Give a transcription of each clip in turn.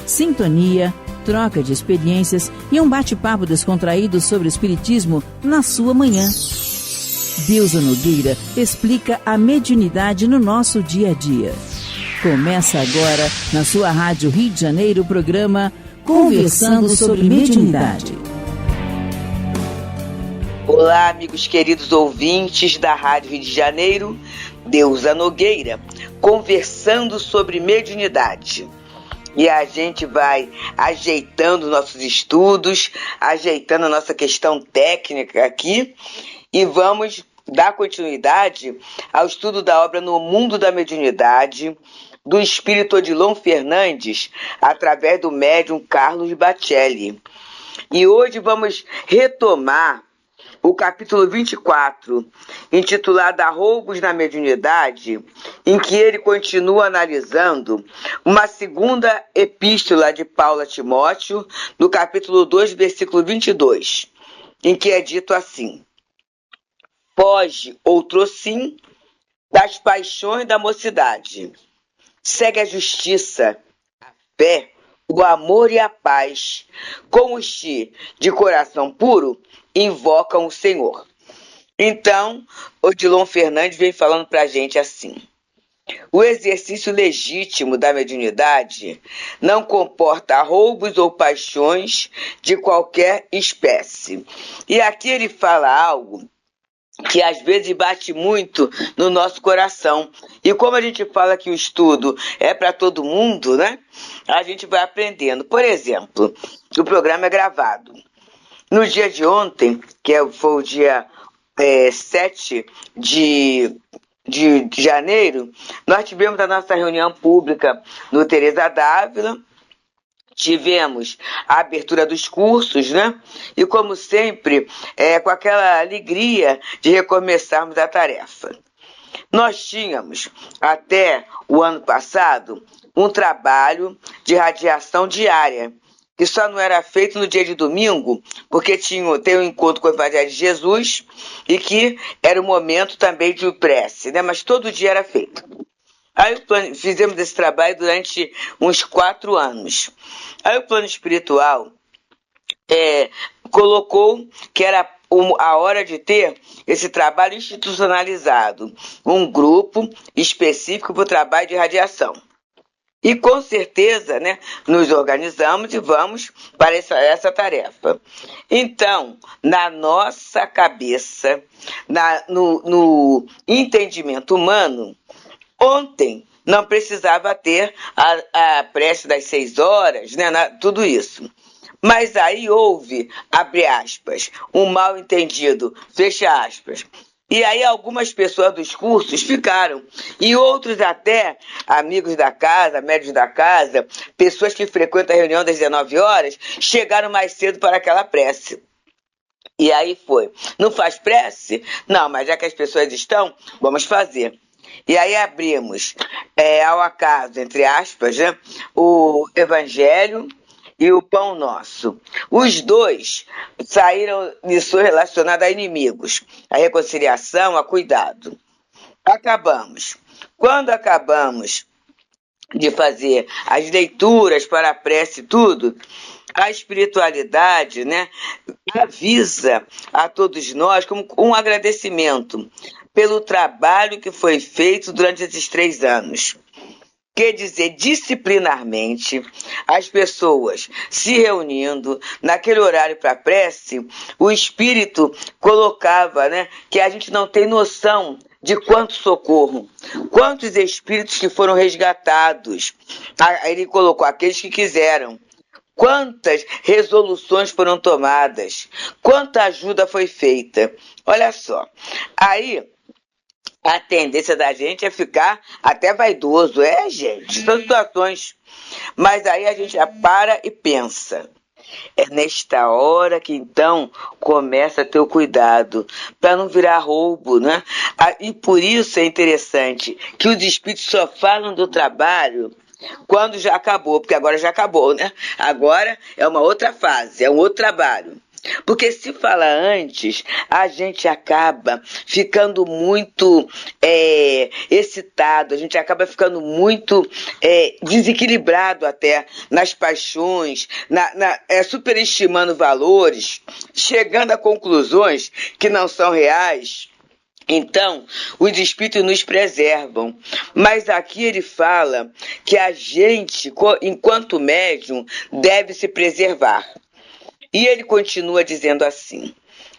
sintonia, troca de experiências e um bate-papo descontraído sobre o espiritismo na sua manhã. Deusa Nogueira explica a mediunidade no nosso dia a dia. Começa agora, na sua Rádio Rio de Janeiro, o programa Conversando sobre Mediunidade. Olá, amigos queridos ouvintes da Rádio Rio de Janeiro, Deusa Nogueira, conversando sobre mediunidade. E a gente vai ajeitando nossos estudos, ajeitando a nossa questão técnica aqui e vamos dar continuidade ao estudo da obra No Mundo da Mediunidade, do espírito Odilon Fernandes, através do médium Carlos Bacelli. E hoje vamos retomar o capítulo 24, intitulado Roubos na Mediunidade, em que ele continua analisando uma segunda epístola de Paulo a Timóteo, no capítulo 2, versículo 22, em que é dito assim: foge, outrossim, das paixões da mocidade. Segue a justiça, a fé, o amor e a paz, com os que, de coração puro, invocam o Senhor. Então, Odilon Fernandes vem falando para a gente assim: o exercício legítimo da mediunidade não comporta roubos ou paixões de qualquer espécie. E aqui ele fala algo que às vezes bate muito no nosso coração. E como a gente fala que o estudo é para todo mundo, né? A gente vai aprendendo. Por exemplo, o programa é gravado. No dia de ontem, foi o dia 7 de janeiro, nós tivemos a nossa reunião pública no Teresa d'Ávila. Tivemos a abertura dos cursos, né? E como sempre, com aquela alegria de recomeçarmos a tarefa. Nós tínhamos, até o ano passado, um trabalho de radiação diária, que só não era feito no dia de domingo, porque tem um encontro com o Evangelho de Jesus, e que era o momento também de prece, né? Mas todo dia era feito. Aí fizemos esse trabalho durante uns 4 anos. Aí o plano espiritual colocou que era a hora de ter esse trabalho institucionalizado, um grupo específico para o trabalho de radiação. E com certeza, né, nos organizamos e vamos para essa tarefa. Então, na nossa cabeça, no entendimento humano, ontem não precisava ter a prece das 6 horas, né, tudo isso. Mas aí houve, abre aspas, um mal entendido, fecha aspas. E aí algumas pessoas dos cursos ficaram. E outros até, amigos da casa, médios da casa, pessoas que frequentam a reunião das 19 horas, chegaram mais cedo para aquela prece. E aí foi. Não faz prece? Não, mas já que as pessoas estão, vamos fazer. E aí abrimos, ao acaso, entre aspas, né, o Evangelho e o Pão Nosso. Os dois saíram lições relacionadas a inimigos, a reconciliação, a cuidado. Acabamos. Quando acabamos de fazer as leituras para a prece e tudo, a espiritualidade, né, avisa a todos nós como um agradecimento pelo trabalho que foi feito durante esses 3 anos. Quer dizer, disciplinarmente, as pessoas se reunindo naquele horário para prece, o espírito colocava, né, que a gente não tem noção de quanto socorro, quantos espíritos que foram resgatados. Ele colocou aqueles que quiseram. Quantas resoluções foram tomadas, quanta ajuda foi feita. Olha só, aí a tendência da gente é ficar até vaidoso. Gente, são situações. Mas aí a gente já para e pensa. É nesta hora que então começa a ter o cuidado, para não virar roubo, né? E por isso é interessante que os espíritos só falam do trabalho quando já acabou, porque agora já acabou, né? Agora é uma outra fase, é um outro trabalho. Porque se fala antes, a gente acaba ficando muito excitado, a gente acaba ficando muito desequilibrado até nas paixões, superestimando valores, chegando a conclusões que não são reais. Então, os espíritos nos preservam, mas aqui ele fala que a gente, enquanto médium, deve se preservar. E ele continua dizendo assim: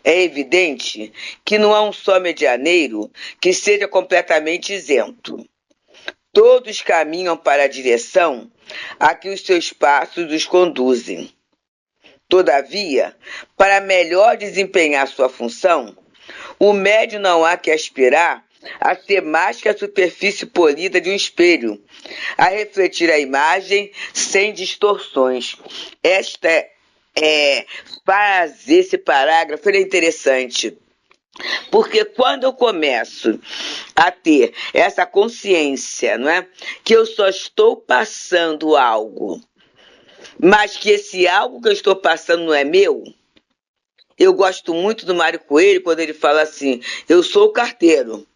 é evidente que não há um só medianeiro que seja completamente isento. Todos caminham para a direção a que os seus passos os conduzem. Todavia, para melhor desempenhar sua função, o médium não há que aspirar a ser mais que a superfície polida de um espelho, a refletir a imagem sem distorções. Fazer esse parágrafo é interessante, porque quando eu começo a ter essa consciência, não é, que eu só estou passando algo, mas que esse algo que eu estou passando não é meu. Eu gosto muito do Mário Coelho quando ele fala assim: eu sou o carteiro,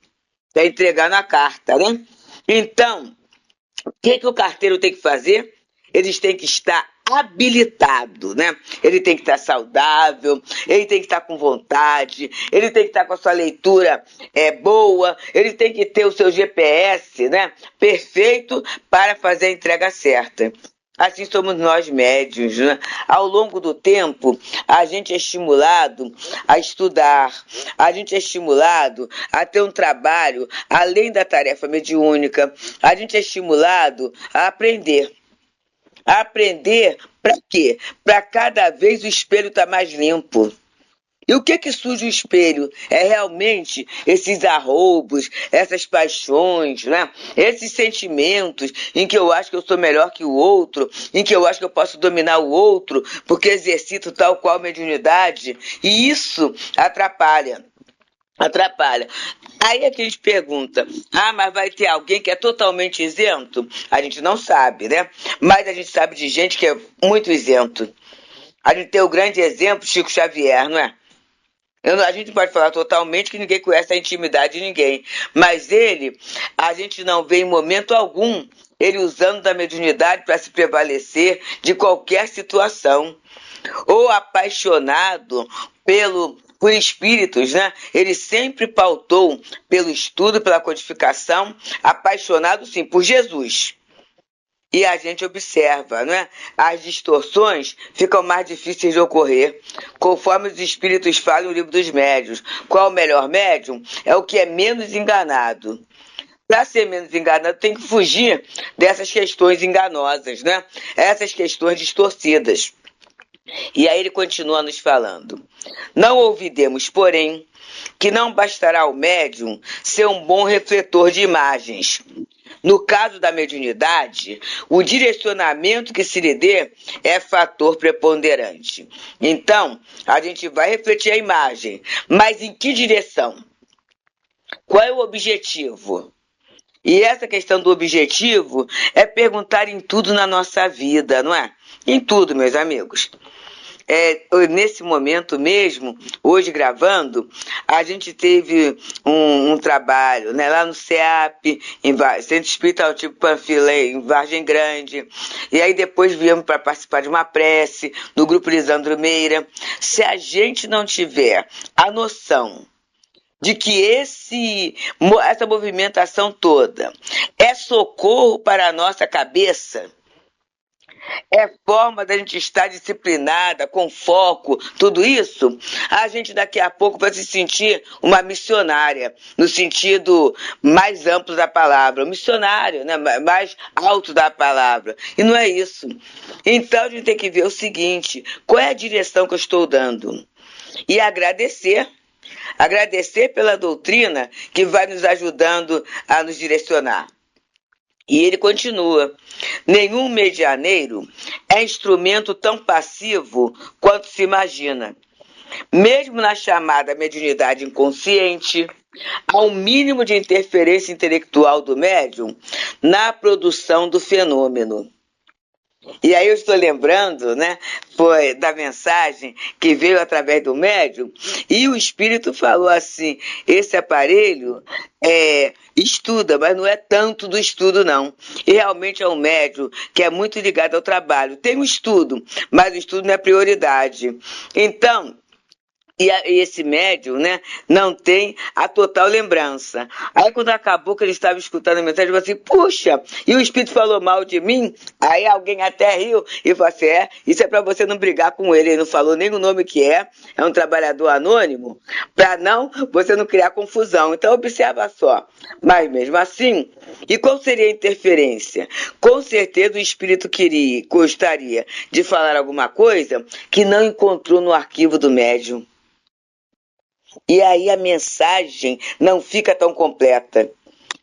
para entregar na carta, né? Então, o que o carteiro tem que fazer? Eles têm que estar habilitado, né? Ele tem que estar saudável, ele tem que estar com vontade, ele tem que estar com a sua leitura boa, ele tem que ter o seu GPS, né, perfeito para fazer a entrega certa. Assim somos nós médiuns, né? Ao longo do tempo, a gente é estimulado a estudar, a gente é estimulado a ter um trabalho além da tarefa mediúnica, a gente é estimulado a aprender. Aprender para quê? Para cada vez o espelho estar mais limpo. E o que suja o espelho? É realmente esses arroubos, essas paixões, né? Esses sentimentos em que eu acho que eu sou melhor que o outro, em que eu acho que eu posso dominar o outro, porque exercito tal qual mediunidade. E isso atrapalha. Aí é que a gente pergunta: mas vai ter alguém que é totalmente isento? A gente não sabe, né? Mas a gente sabe de gente que é muito isento. A gente tem o grande exemplo, Chico Xavier, não é? A gente pode falar totalmente que ninguém conhece a intimidade de ninguém, mas ele, a gente não vê em momento algum ele usando da mediunidade para se prevalecer de qualquer situação. Ou apaixonado por espíritos, né? Ele sempre pautou pelo estudo, pela codificação, apaixonado sim por Jesus. E a gente observa, não é? As distorções ficam mais difíceis de ocorrer, conforme os espíritos falam no livro dos médiuns. Qual o melhor médium? É o que é menos enganado. Para ser menos enganado, tem que fugir dessas questões enganosas, né? Essas questões distorcidas. E aí ele continua nos falando: não olvidemos, porém, que não bastará ao médium ser um bom refletor de imagens. No caso da mediunidade, o direcionamento que se lhe dê é fator preponderante. Então, a gente vai refletir a imagem, mas em que direção? Qual é o objetivo? E essa questão do objetivo é perguntar em tudo na nossa vida, não é? Em tudo, meus amigos. Nesse momento mesmo, hoje gravando, a gente teve um trabalho, né, lá no CEAP, Centro Espírita Tipo Panfila, em Vargem Grande, e aí depois viemos para participar de uma prece no Grupo Lisandro Meira. Se a gente não tiver a noção de que essa movimentação toda é socorro para a nossa cabeça, é forma da gente estar disciplinada, com foco, tudo isso, a gente daqui a pouco vai se sentir uma missionária, no sentido mais amplo da palavra, missionário, né? Mais alto da palavra. E não é isso. Então a gente tem que ver o seguinte: qual é a direção que eu estou dando? E agradecer pela doutrina que vai nos ajudando a nos direcionar. E ele continua: nenhum medianeiro é instrumento tão passivo quanto se imagina. Mesmo na chamada mediunidade inconsciente, há um mínimo de interferência intelectual do médium na produção do fenômeno. E aí eu estou lembrando, né, foi da mensagem que veio através do médium, e o espírito falou assim: esse aparelho estuda, mas não é tanto do estudo, não. E realmente é um médium que é muito ligado ao trabalho. Tem um estudo, mas o estudo não é prioridade. Então, e esse médium, né, não tem a total lembrança. Aí quando acabou que ele estava escutando a mensagem, ele falou assim: puxa, e o espírito falou mal de mim? Aí alguém até riu e falou assim: isso é para você não brigar com ele. Ele não falou nem o nome que é um trabalhador anônimo, para você não criar confusão. Então observa só. Mas mesmo assim, e qual seria a interferência? Com certeza o espírito gostaria de falar alguma coisa que não encontrou no arquivo do médium. E aí a mensagem não fica tão completa.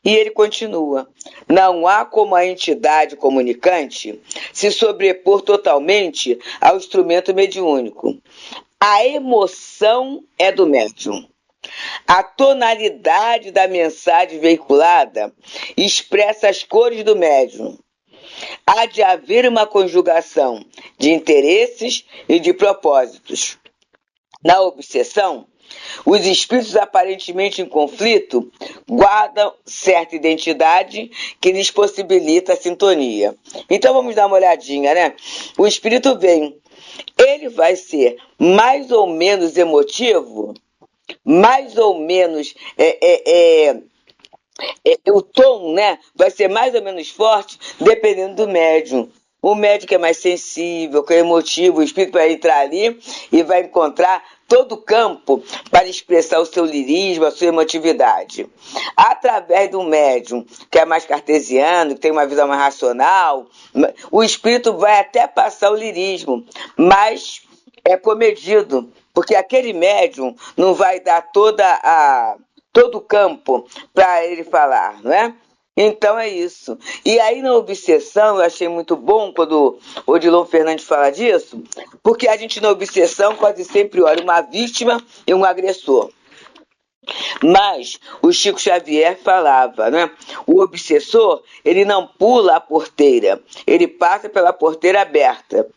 E ele continua: não há como a entidade comunicante se sobrepor totalmente ao instrumento mediúnico. A emoção é do médium. A tonalidade da mensagem veiculada expressa as cores do médium. Há de haver uma conjugação de interesses e de propósitos. Na obsessão, os espíritos aparentemente em conflito guardam certa identidade que lhes possibilita a sintonia. Então vamos dar uma olhadinha, né? O espírito vem, ele vai ser mais ou menos emotivo, mais ou menos o tom, né, vai ser mais ou menos forte, dependendo do médium. O médium que é mais sensível, que é emotivo, o espírito vai entrar ali e vai encontrar todo o campo para expressar o seu lirismo, a sua emotividade. Através do médium que é mais cartesiano, que tem uma visão mais racional, o espírito vai até passar o lirismo, mas é comedido, porque aquele médium não vai dar todo o campo para ele falar, não é? Então é isso. E aí na obsessão, eu achei muito bom quando o Odilon Fernandes fala disso, porque a gente na obsessão quase sempre olha uma vítima e um agressor. Mas o Chico Xavier falava, né? O obsessor, ele não pula a porteira, ele passa pela porteira aberta.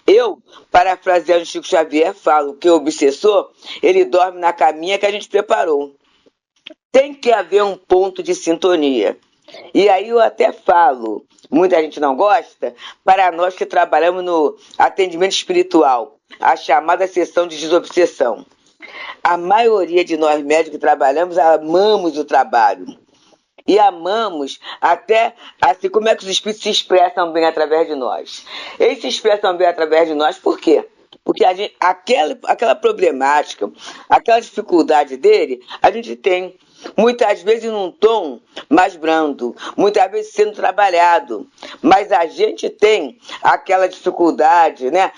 Eu, parafraseando o Chico Xavier, falo que o obsessor, ele dorme na caminha que a gente preparou. Tem que haver um ponto de sintonia. E aí eu até falo, muita gente não gosta, para nós que trabalhamos no atendimento espiritual, a chamada sessão de desobsessão. A maioria de nós médicos que trabalhamos amamos o trabalho. E amamos até assim como é que os espíritos se expressam bem através de nós. Eles se expressam bem através de nós por quê? Porque aquela problemática, aquela dificuldade dele, a gente tem. Muitas vezes num tom mais brando, muitas vezes sendo trabalhado, mas a gente tem aquela dificuldade, né?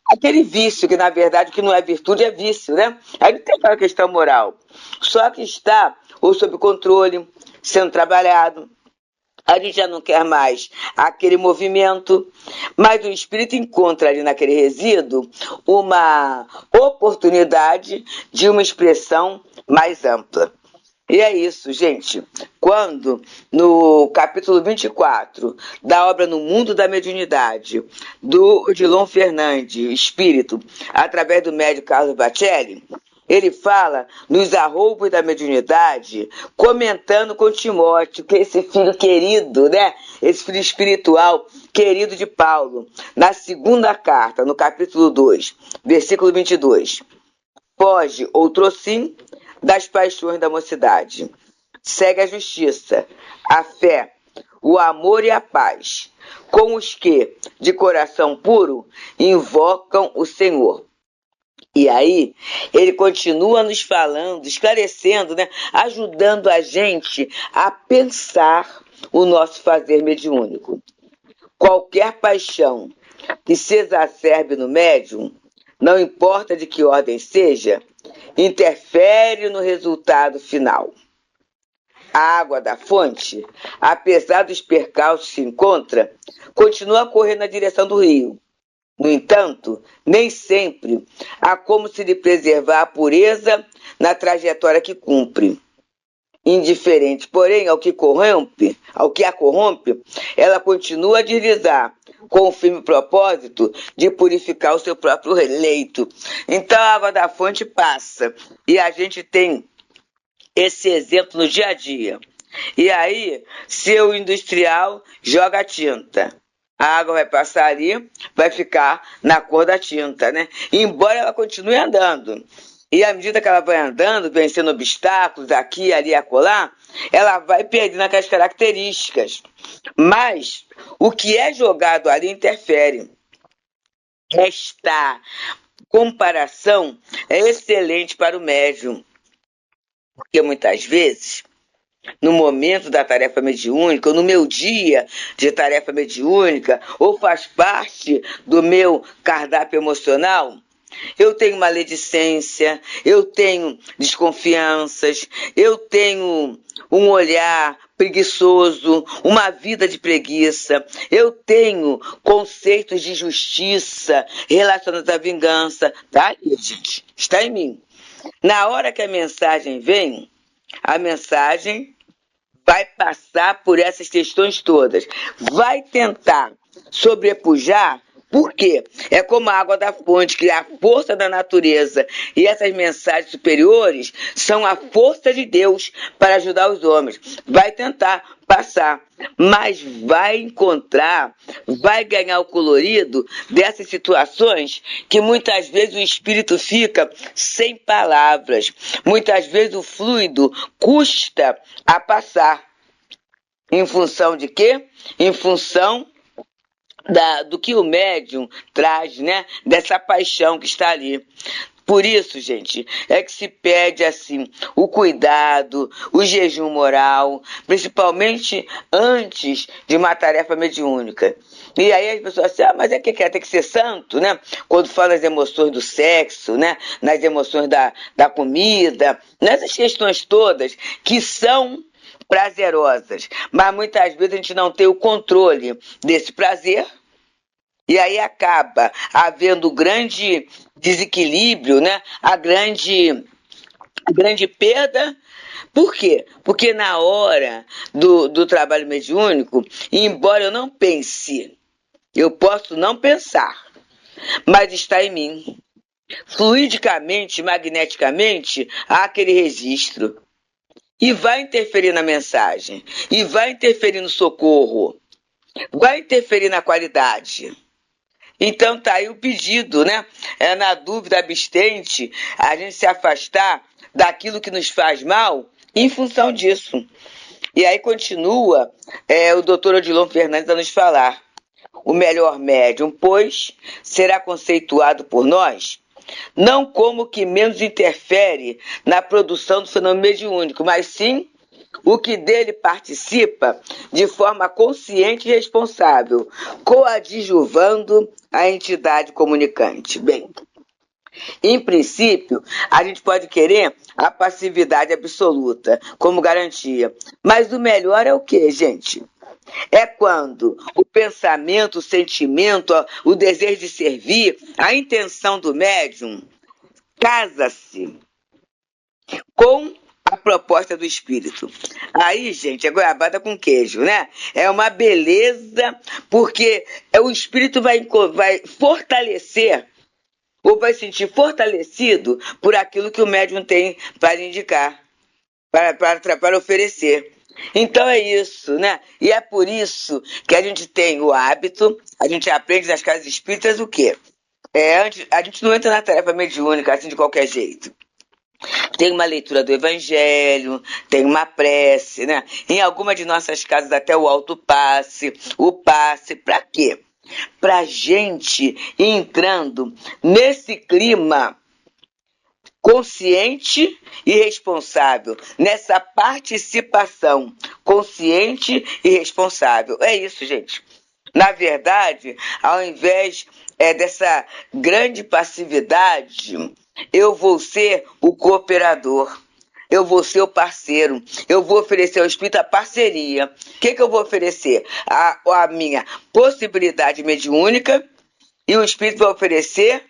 Aquele vício que na verdade que não é virtude, é vício, né? Aí não tem aquela questão moral, só que está ou sob controle, sendo trabalhado. A gente já não quer mais aquele movimento, mas o espírito encontra ali naquele resíduo uma oportunidade de uma expressão mais ampla. E é isso, gente. Quando, no capítulo 24 da obra No Mundo da Mediunidade, do Odilon Fernandes, espírito, através do médium Carlos Bacelli, ele fala nos arroubos da mediunidade, comentando com Timóteo, que é esse filho querido, né? Esse filho espiritual querido de Paulo, na segunda carta, no capítulo 2, versículo 22. Foge, outrossim, das paixões da mocidade. Segue a justiça, a fé, o amor e a paz, com os que, de coração puro, invocam o Senhor. E aí, ele continua nos falando, esclarecendo, né? Ajudando a gente a pensar o nosso fazer mediúnico. Qualquer paixão que se exacerbe no médium, não importa de que ordem seja, interfere no resultado final. A água da fonte, apesar dos percalços que se encontra, continua a correr na direção do rio. No entanto, nem sempre há como se lhe preservar a pureza na trajetória que cumpre. indiferente. Porém, ao que a corrompe, ela continua a deslizar com o firme propósito de purificar o seu próprio leito. Então a água da fonte passa. E a gente tem esse exemplo no dia a dia. E aí, seu industrial joga tinta. A água vai passar ali, vai ficar na cor da tinta, né? Embora ela continue andando. E à medida que ela vai andando, vencendo obstáculos aqui, ali, acolá, ela vai perdendo aquelas características. Mas o que é jogado ali interfere. Esta comparação é excelente para o médium. Porque muitas vezes, no momento da tarefa mediúnica, ou no meu dia de tarefa mediúnica, ou faz parte do meu cardápio emocional, eu tenho maledicência, eu tenho desconfianças, eu tenho um olhar preguiçoso, uma vida de preguiça, eu tenho conceitos de justiça relacionados à vingança. Tá aí, gente, está em mim. Na hora que a mensagem vem, a mensagem vai passar por essas questões todas, vai tentar sobrepujar. Por quê? É como a água da fonte, que é a força da natureza. E essas mensagens superiores são a força de Deus para ajudar os homens. Vai tentar passar, mas vai encontrar, vai ganhar o colorido dessas situações que muitas vezes o espírito fica sem palavras. Muitas vezes o fluido custa a passar. Em função de quê? Em função do que o médium traz, né? Dessa paixão que está ali. Por isso, gente, é que se pede assim o cuidado, o jejum moral, principalmente antes de uma tarefa mediúnica. E aí as pessoas dizem, mas é que tem que ser santo, né? Quando fala das emoções do sexo, né? Nas emoções da comida, nessas questões todas que são prazerosas, mas muitas vezes a gente não tem o controle desse prazer. E aí acaba havendo grande desequilíbrio, né? A grande perda. Por quê? Porque na hora do trabalho mediúnico, embora eu não pense, eu posso não pensar, mas está em mim. Fluidicamente, magneticamente, há aquele registro. E vai interferir na mensagem, e vai interferir no socorro, vai interferir na qualidade. Então tá aí o pedido, né? Na dúvida abstente, a gente se afastar daquilo que nos faz mal em função disso. E aí continua o doutor Odilon Fernandes a nos falar. O melhor médium, pois, será conceituado por nós não como que menos interfere na produção do fenômeno mediúnico, mas sim o que dele participa de forma consciente e responsável, coadjuvando a entidade comunicante. Bem, em princípio, a gente pode querer a passividade absoluta como garantia, mas o melhor é o quê, gente? É quando o pensamento, o sentimento, o desejo de servir, a intenção do médium casa-se com a proposta do espírito. Aí, gente, é goiabada com queijo, né? É uma beleza, porque o espírito vai fortalecer, ou vai sentir fortalecido por aquilo que o médium tem para indicar, para oferecer. Então é isso, né? E é por isso que a gente tem o hábito, a gente aprende nas casas espíritas o quê? A gente não entra na tarefa mediúnica assim de qualquer jeito. Tem uma leitura do Evangelho, tem uma prece, né? Em alguma de nossas casas até o autopasse, o passe, para quê? Pra gente ir entrando nesse clima consciente e responsável, nessa participação consciente e responsável. É isso, gente. Na verdade, ao invés dessa grande passividade, eu vou ser o cooperador, eu vou ser o parceiro, eu vou oferecer ao espírito a parceria. O que eu vou oferecer? A minha possibilidade mediúnica, e o espírito vai oferecer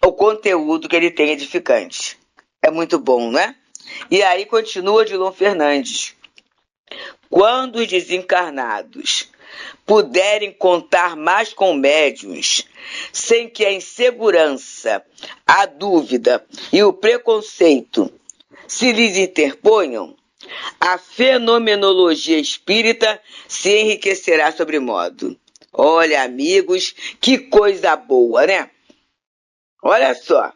o conteúdo que ele tem edificante. É muito bom, não é? E aí continua Odilon Fernandes. Quando os desencarnados puderem contar mais com médiuns, sem que a insegurança, a dúvida e o preconceito se lhes interponham, a fenomenologia espírita se enriquecerá sobremodo. Olha, amigos, que coisa boa, né? Olha só,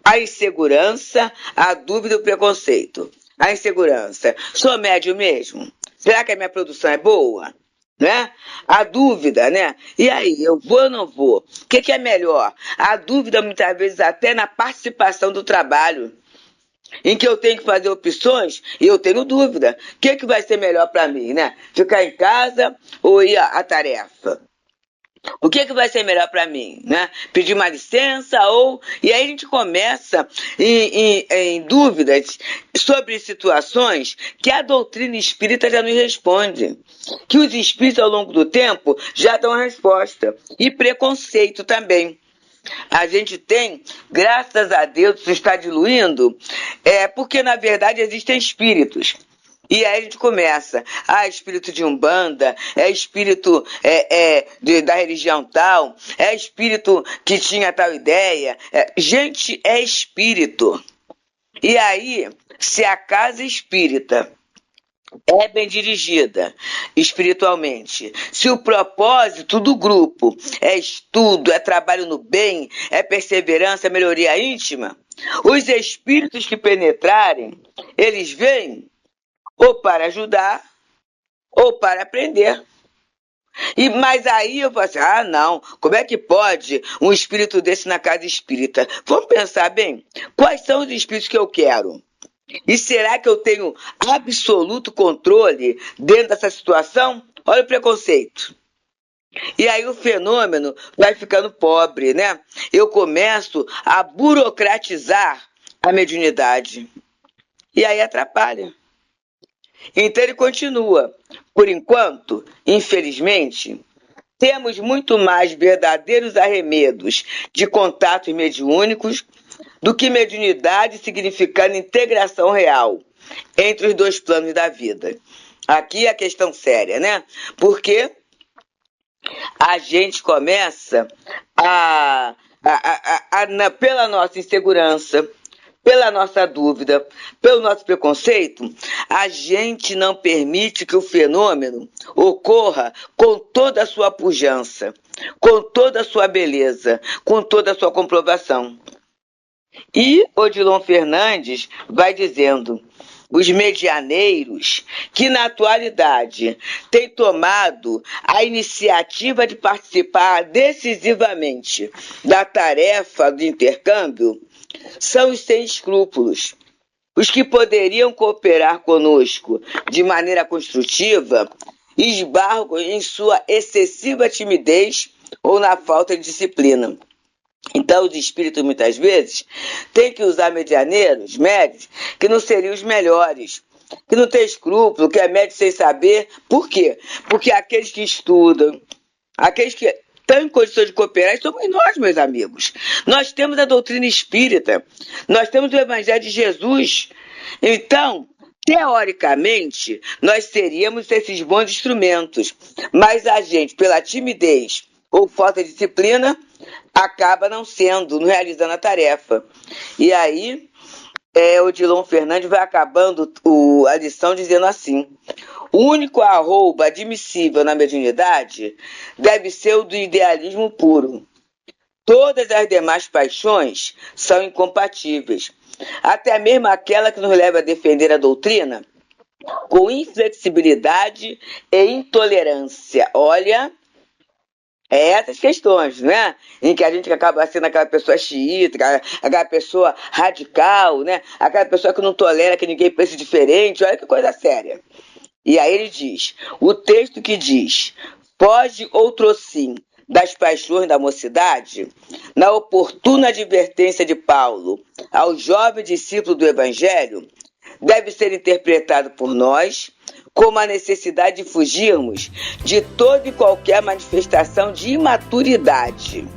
a insegurança, a dúvida e o preconceito. A insegurança, sou médium mesmo? Será que a minha produção é boa? Né? A dúvida, né? E aí, eu vou ou não vou? O que é melhor? A dúvida, muitas vezes, até na participação do trabalho, em que eu tenho que fazer opções e eu tenho dúvida. O que vai ser melhor para mim, né? Ficar em casa ou ir à tarefa? O que vai ser melhor para mim, né? Pedir uma licença ou... E aí a gente começa em dúvidas sobre situações que a doutrina espírita já nos responde. Que os espíritos, ao longo do tempo, já dão a resposta. E preconceito também. A gente tem, graças a Deus, isso está diluindo, porque, na verdade, existem espíritos. E aí a gente começa, espírito de Umbanda, espírito da religião tal, espírito que tinha tal ideia. Gente, é espírito. E aí, se a casa espírita é bem dirigida espiritualmente, se o propósito do grupo é estudo, é trabalho no bem, é perseverança, é melhoria íntima, os espíritos que penetrarem, eles vêm ou para ajudar, ou para aprender. Mas aí eu falo assim, não, como é que pode um espírito desse na casa espírita? Vamos pensar bem, quais são os espíritos que eu quero? E será que eu tenho absoluto controle dentro dessa situação? Olha o preconceito. E aí o fenômeno vai ficando pobre, né? Eu começo a burocratizar a mediunidade. E aí atrapalha. Então ele continua. Por enquanto, infelizmente, temos muito mais verdadeiros arremedos de contatos mediúnicos do que mediunidade significando integração real entre os dois planos da vida. Aqui é a questão séria, né? Porque a gente começa pela nossa insegurança, pela nossa dúvida, pelo nosso preconceito, a gente não permite que o fenômeno ocorra com toda a sua pujança, com toda a sua beleza, com toda a sua comprovação. E Odilon Fernandes vai dizendo, os medianeiros que na atualidade têm tomado a iniciativa de participar decisivamente da tarefa do intercâmbio são os sem escrúpulos. Os que poderiam cooperar conosco de maneira construtiva esbarram em sua excessiva timidez ou na falta de disciplina. Então, os espíritos, muitas vezes, têm que usar medianeiros, médios, que não seriam os melhores, que não têm escrúpulo, que é médio sem saber. Por quê? Porque aqueles que estudam, aqueles que estão em condições de cooperar, somos nós, meus amigos. Nós temos a doutrina espírita, nós temos o Evangelho de Jesus. Então, teoricamente, nós seríamos esses bons instrumentos, mas a gente, pela timidez ou falta de disciplina, acaba não sendo, não realizando a tarefa. E aí, Odilon Fernandes vai acabando a lição dizendo assim, o único arroubo admissível na mediunidade deve ser o do idealismo puro. Todas as demais paixões são incompatíveis, até mesmo aquela que nos leva a defender a doutrina com inflexibilidade e intolerância. Olha, essas questões, né? Em que a gente acaba sendo aquela pessoa xiita, aquela pessoa radical, né? Aquela pessoa que não tolera que ninguém pense diferente. Olha que coisa séria. E aí ele diz, o texto que diz, foge outrossim das paixões da mocidade, na oportuna advertência de Paulo ao jovem discípulo do Evangelho, deve ser interpretado por nós como a necessidade de fugirmos de toda e qualquer manifestação de imaturidade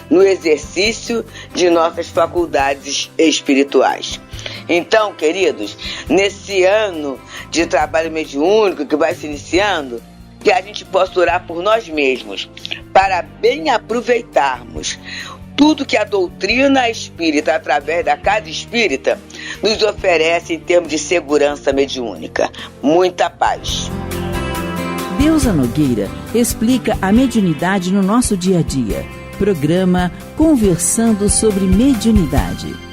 no exercício de nossas faculdades espirituais. Então, queridos, nesse ano de trabalho mediúnico que vai se iniciando, que a gente possa orar por nós mesmos, para bem aproveitarmos tudo que a doutrina espírita, através da casa espírita, nos oferece em termos de segurança mediúnica. Muita paz. Deusa Nogueira explica a mediunidade no nosso dia a dia. Programa Conversando sobre Mediunidade.